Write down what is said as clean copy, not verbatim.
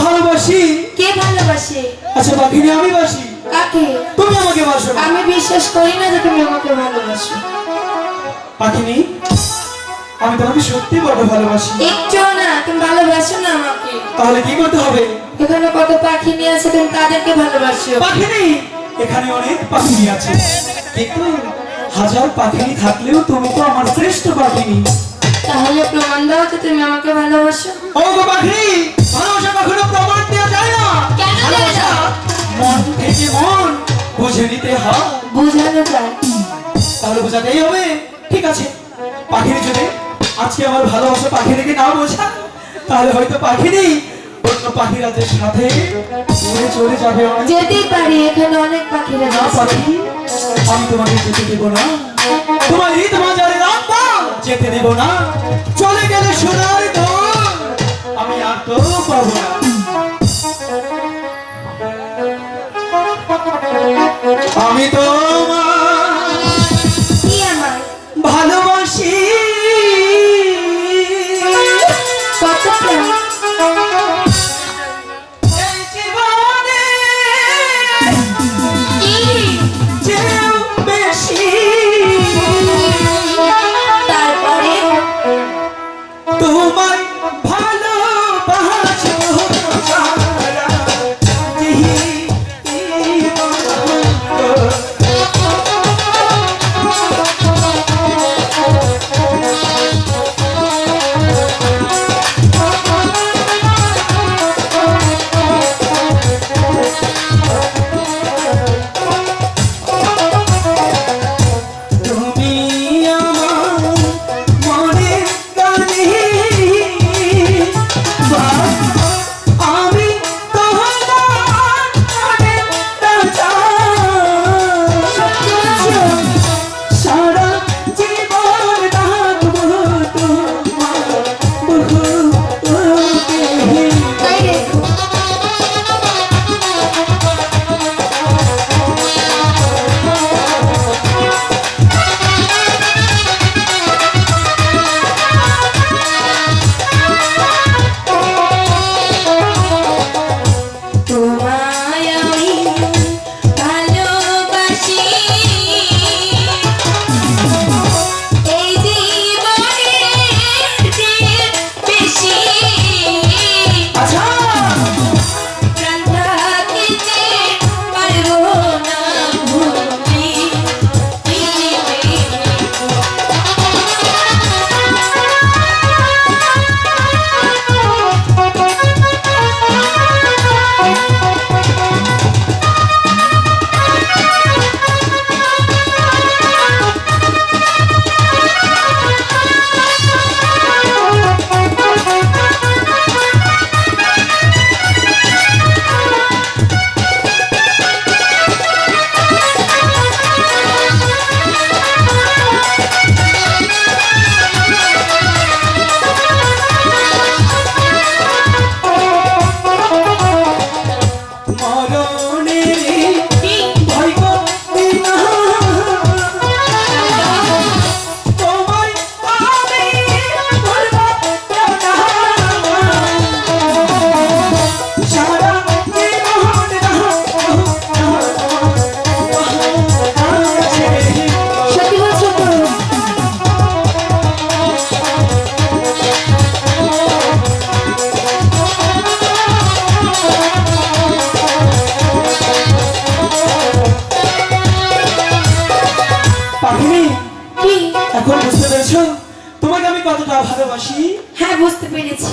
ভালোবাসি। কে ভালোবাসে? আচ্ছা পাখিনি, আমি বাসি। কাকে? তুমি আমাকে বাসো না। আমি বিশ্বাস করি না যে তুমি আমাকে ভালোবাসো। পাখিনি, আমি তোমাকে সত্যি বড় ভালোবাসি। একটু না, তুমি ভালোবাসো না আমাকে। তাহলে কি করতে হবে? এখানে কত পাখিনি আছে, তুমি তাদেরকে ভালোবাসো। পাখিনি, এখানে অনেক পাখিনি আছে, কিন্তু হাজার পাখিনি থাকলেও তুমি তো আমার শ্রেষ্ঠ পাখিনি। তাহলে প্রমাণ দাও যে তুমি আমাকে ভালোবাসো। ও গো পাখিনি, ভালোবাসা কখনো প্রমাণ দেওয়া যায় না। কেন যায় না? ভালোবাসা মন থেকে মন বুঝে নিতে হয়। বুঝানো যায়। তাহলে বোঝাতেই হবে। ঠিক আছে, পাখিনি যদি আজকে আমার ভালোবাসা পাখিকে না বোঝা, তাহলে হয়তো পাখিনি অন্য পাখিরাদের সাথে উড়ে চলে যাবে। যেতেই পারি, এখানে অনেক পাখিরা না পাখি, আমি তোমাকে যেতে দেব না। তোমার ঈদ বাজারে রাখবো, যেতে দেব না। চলে গেলে সোনার দোল, আমি আর তো পাবো না। আমি তো কি আমার ভালোবাসি কতটা? এই জীবনে কি? চেয়েও বেশি। তারপরে তোমায় ভালোবাসো ছাড়া তুমি আমার মনের গানে, আমি তোমার মনের রাজা। সারা জীবন রাখবো তোমার বুকে। তাই রেখো। তোমায় আমি ভালোবাসি, এই জীবনের চেয়ে বেশি। আচ্ছা, প্রাণ থাকিতে পারবো না ভুলি। মরণের ভয় করতে না, তোমায় আমি ভুলবো না। সারা জীবন রাখবো সত্যি বলছো তো? পাখিনি, কি? এখন বুঝতে পেরেছো তোমাকে আমি কতটা ভালোবাসি? হ্যাঁ, বুঝতে পেরেছি।